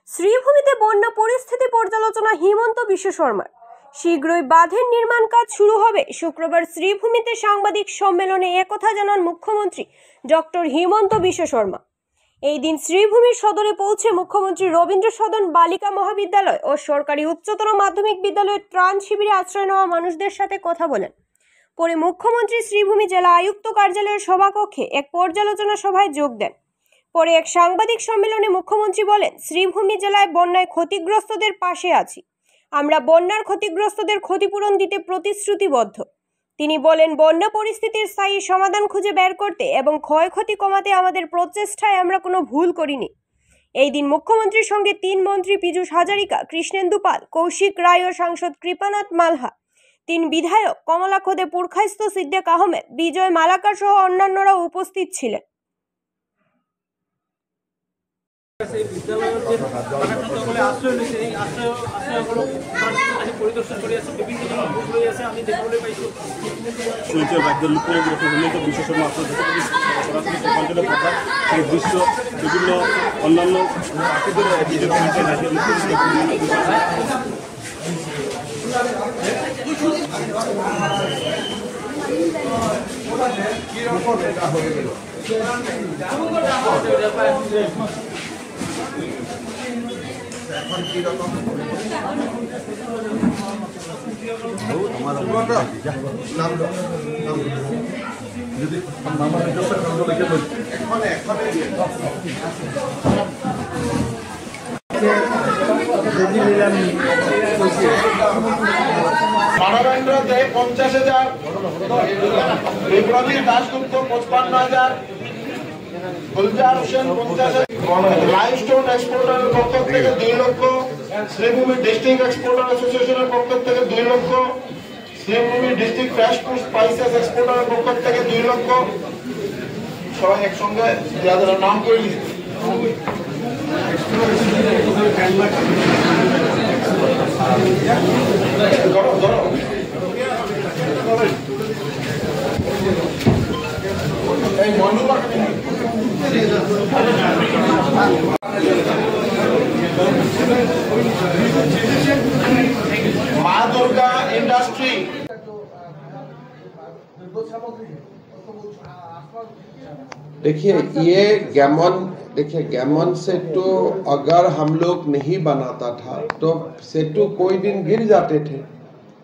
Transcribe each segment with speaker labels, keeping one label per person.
Speaker 1: শ্রীভূমিতে বন্যা পরিস্থিতি পর্যালোচনা হিমন্ত বিশ্ব শর্মার। শীঘ্রই বাঁধের নির্মাণ কাজ শুরু হবে। শুক্রবার শ্রীভূমিতে সাংবাদিক সম্মেলনে একথা জানান মুখ্যমন্ত্রী ডক্টর হিমন্ত বিশ্ব শর্মা। এই দিন শ্রীভূমির সদরে পৌঁছে মুখ্যমন্ত্রী রবীন্দ্র সদন বালিকা মহাবিদ্যালয় ও সরকারি উচ্চতর মাধ্যমিক বিদ্যালয়ের ত্রাণ শিবিরে আশ্রয় নেওয়া মানুষদের সাথে কথা বলেন। পরে মুখ্যমন্ত্রী শ্রীভূমি জেলা আয়ুক্ত কার্যালয়ের সভাকক্ষে এক পর্যালোচনা সভায় যোগ দেন। পরে এক সাংবাদিক সম্মেলনে মুখ্যমন্ত্রী বলেন, শ্রীভূমি জেলায় বন্যায় ক্ষতিগ্রস্তদের পাশে আছি। আমরা বন্যার ক্ষতিগ্রস্তদের ক্ষতিপূরণ দিতে প্রতিশ্রুতিবদ্ধ। তিনি বলেন, বন্যা পরিস্থিতির স্থায়ী সমাধান খুঁজে বের করতে এবং ক্ষয়ক্ষতি কমাতে আমাদের প্রচেষ্টায় আমরা কোনো ভুল করিনি। এই দিন মুখ্যমন্ত্রীর সঙ্গে 3 মন্ত্রী পীযূষ হাজারিকা, কৃষ্ণেন্দু পাল, কৌশিক রায় ও সাংসদ কৃপানাথ মালহা, 3 বিধায়ক কমলা খোদে, পুরখাইস্ত সিদ্দিক আহমেদ, বিজয় মালাকার সহ অন্যান্যরাও উপস্থিত ছিলেন।
Speaker 2: বিভিন্ন অন্যান্য এখন কি রকম যদি মানবেন্দ্র দে 50,000, বিপ্লবী দাসগুপ্ত 55,000, গুলজার হোসেন 50,000, লাইমস্টোন এক্সপোর্টারের পক্ষ থেকে 2 লক্ষ, শ্রীভূমি ডিস্ট্রিক্ট এক্সপোর্টার অ্যাসোসিয়েশনের পক্ষ থেকে 2 লক্ষ, Sribhumi district fresh food spices এক্সপোর্টারের পক্ষ থেকে 2 লক্ষ। সবাই একসঙ্গে যাদের নাম করে লিখতে এই মন্ডল মা দুর্गा इंडस्ट्री।
Speaker 3: देखिए ये गैमन सेतु अगर हम लोग नहीं बनाता था तो सेतु कोई दिन गिर जाते थे,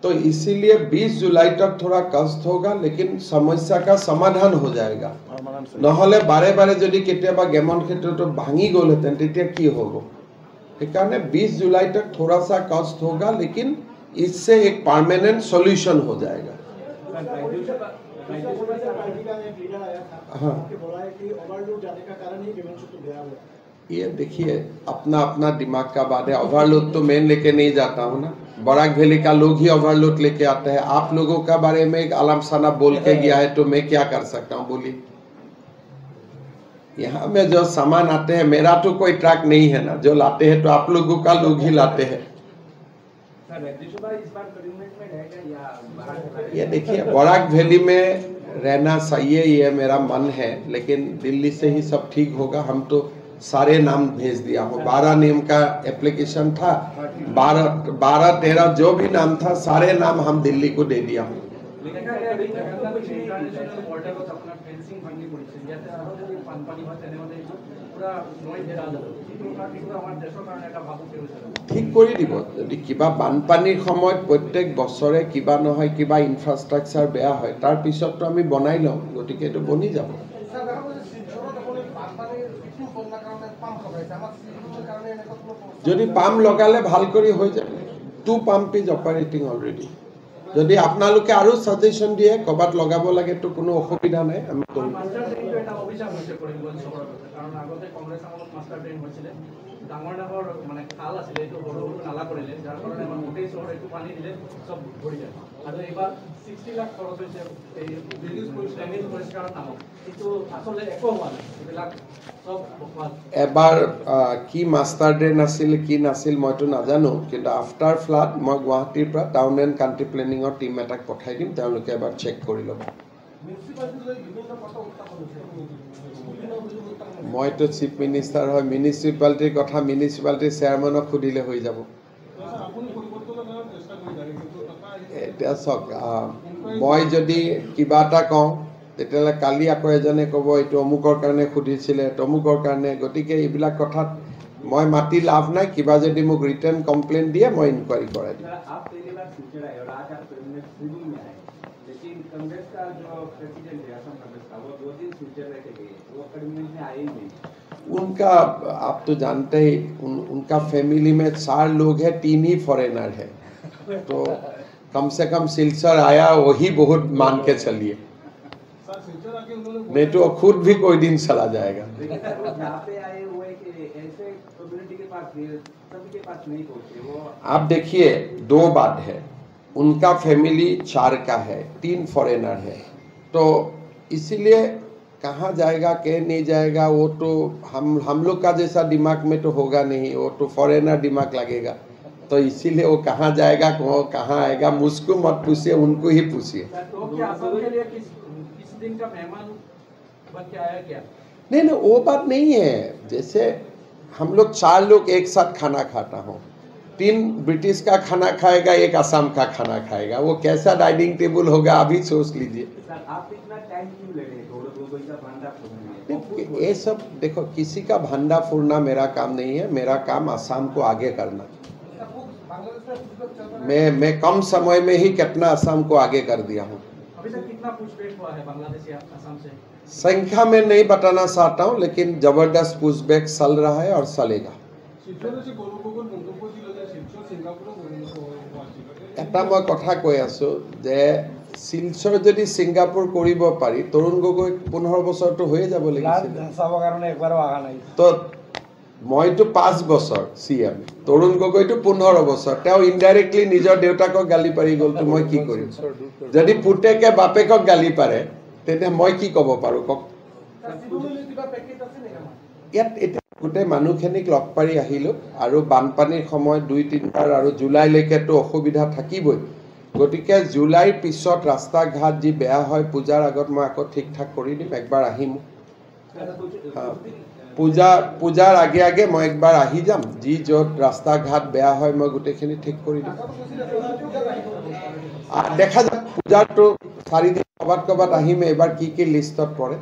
Speaker 3: तो इसीलिए 20 जुलाई तक थोड़ा कष्ट होगा, लेकिन समस्या का समाधान हो जाएगा। নহলে बारे बारे যদি কেতিয়াবা গেমন ক্ষেত্রটো ভাঙি গল হেতেন তেতিয়া কি হবে। সেইকাৰণে 20 जुलाई तक थोड़ा सा कष्ट होगा, लेकिन इससे एक परमानेंट सॉल्यूशन हो जाएगा। हाँ, ये देखिए अपना अपना दिमाग का बात है। ओवरलोड तो मैं लेके नहीं जाता हूँ ना, बराक वैली का लोग ही ओवरलोड लेके आते हैं। आप लोगों का बारे में एक आलमसाना बोल के गया है तो मैं क्या कर सकता हूँ बोलिए। यहाँ में जो सामान आते हैं, मेरा तो कोई ट्रक नहीं है ना, जो लाते हैं तो आप लोगों का लोग ही लाते हैं। ये देखिए बराक वैली में रहना सही है, ये मेरा मन है, लेकिन दिल्ली से ही सब ठीक होगा। हम तो सारे नाम भेज दिया हूँ। 12 नेम का एप्लीकेशन था, 12-13 जो भी नाम था सारे नाम हम दिल्ली को दे दिया हूँ। ঠিক কৰি দিব। যদি কিবা বানপানীৰ সময়ত প্ৰত্যেক বছৰে কিবা নহয় কিবা ইনফ্ৰাষ্ট্ৰাকচাৰ বেয়া হয়, তাৰ পিছততো আমি বনাই লওঁ, গতিকে এইটো বনি যাব। যদি পাম্প লগালে ভাল কৰি হৈ যাব। 2 পাম্প ইজ অপাৰেটিং অলৰেডি। যদি আপোনালোকে আৰু সাজেশন দিয়ে কবাত লগাব লাগে তো কোনো অসুবিধা নাই, আমি কৰিম। ডাঙৰ ডাঙৰ মানে খাল আছিল, এইটো সৰু সৰু নালা কৰিলে, যাৰ কাৰণে আমাৰ গোটেই চহৰ এইটো পানী দিলে চব ভৰি যায়। আৰু এইবাৰ 60 লাখ খৰচ হৈছে এই ড্ৰেনেজ পৰিষ্কাৰৰ নামত, কিন্তু আচলতে একো হোৱা নাই। এইবিলাক চব এবাৰ কি মাষ্টাৰ ড্ৰেন আছিল কি নাছিল মইতো নাজানো, কিন্তু আফটাৰ ফ্লাড মই গুৱাহাটীৰ পৰা টাউন এণ্ড কাণ্ট্ৰি প্লেনিঙৰ টিম এটাক পঠাই দিম, তেওঁলোকে এবাৰ চেক কৰি ল'ব। মইতো চিফ মিনিষ্টাৰ হয়, মিউনিচিপালিটিৰ কথা মিউনিচিপালিটিৰ চেয়াৰমেনক সুধিলে হৈ যাব। এতিয়া চাওক, মই যদি কিবা এটা কওঁ তেতিয়াহ'লে কালি আকৌ এজনে ক'ব এইটো অমুকৰ কাৰণে সুধিছিলে, তমুকৰ কাৰণে। গতিকে এইবিলাক কথাত মই মাতি লাভ নাই। কিবা যদি মোক ৰিটাৰ্ণ কমপ্লেইন দিয়ে মই ইনকুৱাৰী কৰাই দিম। उनका आप तो जानते ही उनका फैमिली में 4 लोग हैं, 3 ही फॉरेनर है, तो कम से कम सिलचर आया वही बहुत मान के चलिए, नहीं तो खुद भी कोई दिन चला जाएगा। आप देखिए 2 बात है, उनका फैमिली 4 का है, 3 फॉरेनर है, तो इसीलिए कहाँ जाएगा क्या नहीं जाएगा वो तो हम लोग का जैसा दिमाग में तो होगा नहीं, वो तो फॉरेनर दिमाग लगेगा। तो इसीलिए वो कहाँ जाएगा कहाँ आएगा मुझको मत पूछिए, उनको ही पूछिए। नहीं वो बात नहीं है। जैसे हम लोग 4 लोग एक साथ खाना खाता हूँ, 3 ब्रिटिश का खाना खाएगा, 1 असम का खाना खाएगा, वो कैसा डाइनिंग टेबल होगा अभी सोच लीजिए। ये सब देखो, किसी का भंडा फोड़ना मेरा काम नहीं है, मेरा काम असम को आगे करना। मैं कम समय में ही कितना असम को आगे कर दिया हूँ।
Speaker 4: अभी तक कितना पूछपेट हुआ है बांग्लादेश या असम से?
Speaker 3: संख्या में नहीं बताना चाहता हूँ, लेकिन जबरदस्त पूछबैक चल रहा है और चलेगा। এটা মই কথা কৈ আছো যে শিলচৰ যদি ছিংগাপুৰ কৰিব পাৰি, তৰুণ গগৈ 15 বছৰটো হৈয়ে যাব লাগিছিল। তো মইতো 5 বছৰ CM, তৰুণ গগৈটো 15 বছৰ। তেওঁ ইনডাইৰেক্টলি নিজৰ দেউতাকক গালি পাৰি গ'লতো মই কি কৰিম? যদি পুতেকে বাপেকক গালি পাৰে তেতিয়া মই কি ক'ব পাৰোঁ কওক? ইয়াত এতিয়া গোটেই মানুহখিনিক লগ পাৰি আহিলোঁ, আৰু বানপানীৰ সময় 2-3 বাৰ, আৰু জুলাইলৈকেতো অসুবিধা থাকিবই। গতিকে জুলাইৰ পিছত ৰাস্তা ঘাট যি বেয়া হয় পূজাৰ আগত মই আকৌ ঠিক ঠাক কৰি দিম। একবাৰ আহিম, পূজাৰ আগে আগে মই একবাৰ আহি যাম, যি য'ত ৰাস্তা ঘাট বেয়া হয় মই গোটেইখিনি ঠিক কৰি দিম। দেখা যাক পূজাৰটো 4 দিন ক'ৰবাত আহিম, এবাৰ কি কি লিষ্টত পৰে।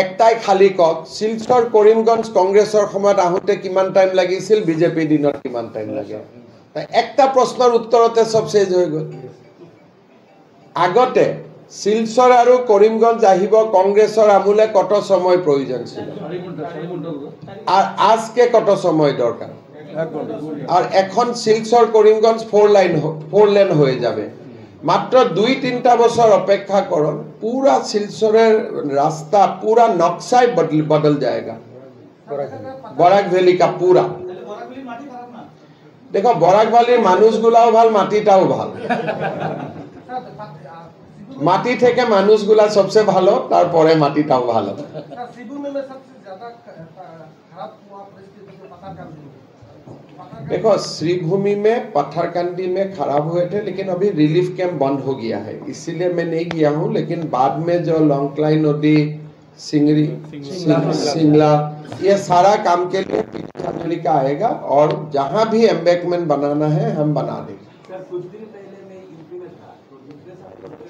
Speaker 3: একটাই খালি কক, শিলচৰ কৰিমগঞ্জ কংগ্ৰেছৰ সময়ত আহোঁতে কিমান টাইম লাগিছিল, বিজেপি দিনত কিমান টাইম লাগে? একটা প্ৰশ্নৰ উত্তৰতে চব চেঞ্জ হৈ গ'ল। আগতে শিলচৰ আৰু কৰিমগঞ্জ আহিব কংগ্ৰেছৰ আমুলে কত সময় প্রয়োজন ছিল, আর আজকে কত সময় দরকার? আর এখন শিলচর করিমগঞ্জ 4 লেন হয়ে যাবে। মাত্র 2-3টা বছর অপেক্ষা করুন, पूरा শিলচরের রাস্তা पूरा नक्शाई बदल जाएगा। बराक वैली का पूरा देखो, बराक वैलिर মানুষগুলাও ভাল, মাটিটাও ভাল। মাটি থেকে মানুষগুলা সবচেয়ে ভালো, তারপরে মাটিটাও ভালো। देखो, श्रीभूमि में पत्थरकांडी में खराब हुए थे, लेकिन अभी रिलीफ कैंप बंद हो गया है, इसीलिए मैं नहीं गया हूँ। लेकिन बाद में जो लॉन्गक्लाई नदी, सिंगरी, सिंगला, ये सारा काम के लिए का आएगा, और जहाँ भी एम्बैंकमेंट बनाना है हम बना देंगे।
Speaker 4: कुछ दिन पहले मैं यूपी में था, तो दूसरे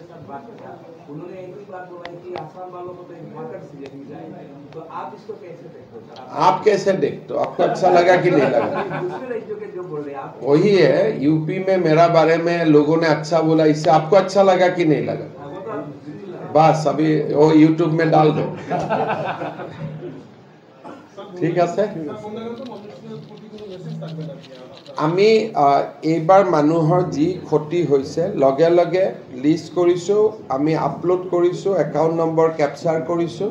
Speaker 4: साथ बात था, उन्होंने एक ही बात बोला कि आसाम वालों को तो एक मार्केट से दी जाएगी। तो आप इसको कैसे देखते हो?
Speaker 3: आप कैसे देखते हो? आपको अच्छा लगा कि नहीं लगा?
Speaker 4: दूसरे राज्यों के जो बोल रहे हैं आप,
Speaker 3: वही है, यूपी में मेरा बारे में लोगों ने अच्छा बोला, इससे आपको अच्छा लगा कि नहीं लगा? बस अभी वो यूट्यूब में डाल दो। ঠিক আছে, আমি এইবাৰ মানুহৰ যি ক্ষতি হৈছে লগে লগে লিষ্ট কৰিছোঁ, আমি আপলোড কৰিছোঁ, একাউণ্ট নম্বৰ কেপচাৰ কৰিছোঁ।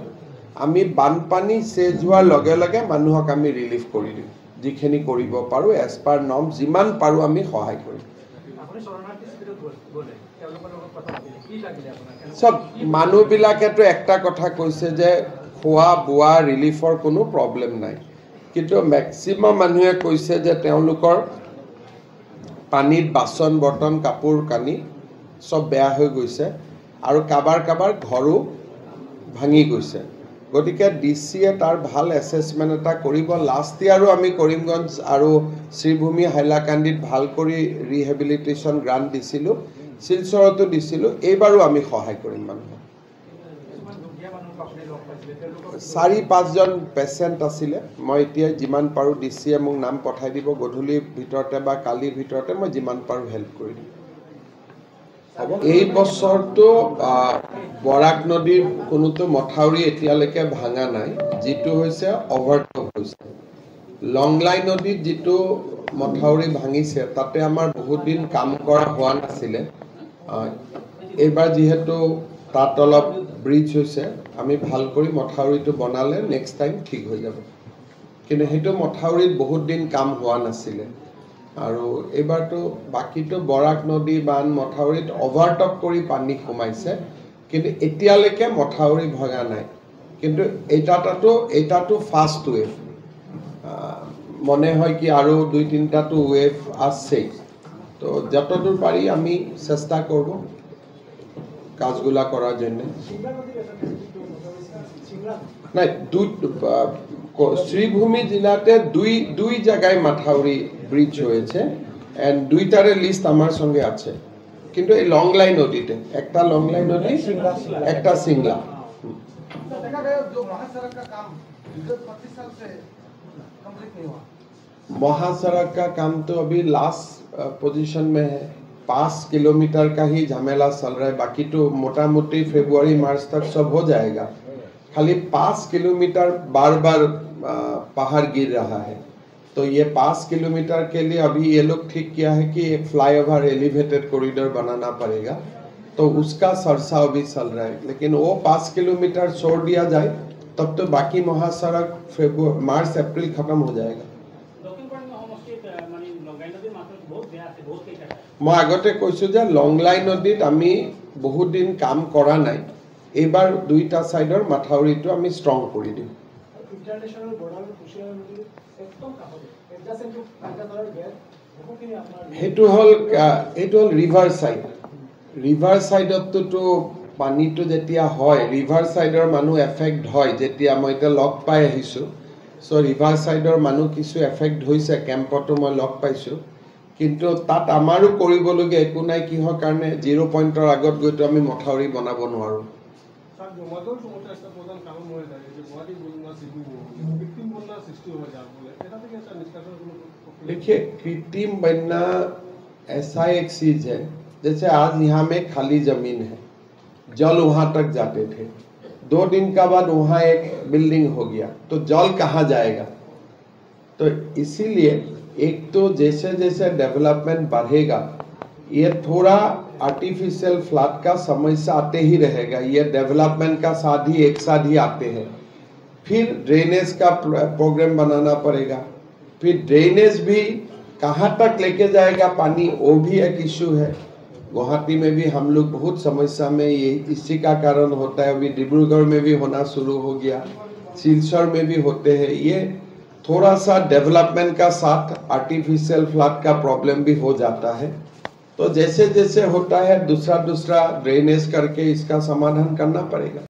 Speaker 3: আমি বানপানী চেজ হোৱাৰ লগে লগে মানুহক আমি ৰিলিফ কৰি দিম, যিখিনি কৰিব পাৰোঁ এজ পাৰ নৰ্ম, যিমান পাৰোঁ আমি সহায় কৰিম। চব মানুহবিলাকেতো একটা কথা কৈছে যে খোৱা বোৱা ৰিলিফৰ কোনো প্ৰব্লেম নাই। কিন্তু মেক্সিমাম মানুহে কৈছে যে তেওঁলোকৰ পানীত বাচন বৰ্তন কাপোৰ কানি সব বেয়া হৈ গৈছে আৰু কাবাৰ ঘৰো ভাঙি গৈছে। গতিকে ডিচিয়ে তাৰ ভাল এছেছমেণ্ট এটা কৰিব। লাষ্ট ইয়াৰো আমি কৰিমগঞ্জ আৰু শ্ৰীভূমি হাইলাকান্দিত ভাল কৰি ৰিহেবিলিটেশ্যন গ্ৰাণ্ট দিছিলোঁ, শিলচৰতো দিছিলোঁ। এইবাৰো আমি সহায় কৰিম মানুহক। 4-5জন পেচেণ্ট আছিলে। মই এতিয়া যিমান পাৰোঁ ডিচিয়ে মোক নাম পঠাই দিব, গধূলিৰ ভিতৰতে বা কালিৰ ভিতৰতে মই যিমান পাৰোঁ হেল্প কৰি দিম। এই বছৰটো বৰাক নদীৰ কোনোটো মথাউৰি এতিয়ালৈকে ভাঙা নাই, যিটো হৈছে অভাৰটপ হৈছে। লংলাই নদীত যিটো মথাউৰি ভাঙিছে তাতে আমাৰ বহুত দিন কাম কৰা হোৱা নাছিলে। এইবাৰ যিহেতু তাত অলপ ব্ৰিজ হৈছে, আমি ভাল কৰি মথাউৰিটো বনালে নেক্সট টাইম ঠিক হৈ যাব। কিন্তু সেইটো মথাউৰিত বহুত দিন কাম হোৱা নাছিলে। আৰু এইবাৰতো বাকীটো বৰাক নদী বান মথাউৰিত অভাৰটপ কৰি পানী সোমাইছে, কিন্তু এতিয়ালৈকে মথাউৰি ভগা নাই। কিন্তু এটাতো ফাৰ্ষ্ট ৱেভ, মনে হয় কি আৰু 2-3টাটো ৱেভ আসছেই। তো যতদূর পারি আমি চেষ্টা করব কাজগুলা করার জন্য। নাই, শ্রীভূমি জেলাতে দুই জায়গায় মাথাউরি ব্রিজ হয়েছে, এন্ড 2টারে লিস্ট আমার সঙ্গে আছে। কিন্তু এই লংলাই নদীতে একটা লংলাই নদী, একটা সিংলা। महासड़क का काम तो अभी लास्ट पोजीशन में है। 5 किलोमीटर का ही झमेला चल रहा है, बाकी तो मोटा मोटी फरवरी मार्च तक सब हो जाएगा। खाली 5 किलोमीटर बार बार पहाड़ गिर रहा है, तो ये 5 किलोमीटर के लिए अभी ये लोग ठीक किया है कि एक फ्लाईओवर एलिवेटेड कॉरिडोर बनाना पड़ेगा, तो उसका सरसा अभी चल रहा है। लेकिन वो 5 किलोमीटर छोड़ दिया जाए तब तो बाकी महासड़क मार्च अप्रैल खत्म हो जाएगा। मैं आगते कैसो जे लंगलाई नदीत आमी बहुत दिन काम करा नाई, एबार 2टा साइडर माथाउरिটো आमी स्ट्रंग কৰি দিম। हेतु हल रिभार साइड। रिभार साइडतो पानीটো যেতিয়া হয়, रिभार साइडर মানুহ এফেক্ট হয়। যেতিয়া মই এটা লক পাই আহিছো, সো रिभार साइडर মানুহ কিছু এফেক্ট হৈছে, কেম্পটো মই লক পাইছো। কিন্তু তাত আমাৰো কৰিবলগীয়া একো নাই, কিহৰ কাৰণে 0 পইণ্টৰ আগত গৈতো আমি মথাউৰি বনাব নোৱাৰো। देखिए, कृत्रिम बनना ऐसा एक चीज है, जैसे आज यहाँ में खाली जमीन है, जल वहां तक जाते थे, 2 दिन का बाद वहां एक बिल्डिंग हो गया, तो जल कहाँ जाएगा? तो इसीलिए एक तो जैसे जैसे डेवलपमेंट बढ़ेगा, ये थोड़ा आर्टिफिशियल फ्लड का समस्या आते ही रहेगा। ये डेवलपमेंट का साथ ही एक साथ ही आते हैं। फिर ड्रेनेज का प्रोग्राम बनाना पड़ेगा, फिर ड्रेनेज भी कहाँ तक लेके जाएगा पानी, वो भी एक इशू है। गुवाहाटी में भी हम लोग बहुत समस्या में, ये इसी का कारण होता है। अभी डिब्रूगढ़ में भी होना शुरू हो गया, सिलचर में भी होते हैं। ये थोड़ा सा डेवलपमेंट का साथ आर्टिफिशियल फ्लड का प्रॉब्लम भी हो जाता है। तो जैसे जैसे होता है दूसरा ड्रेनेज करके इसका समाधान करना पड़ेगा।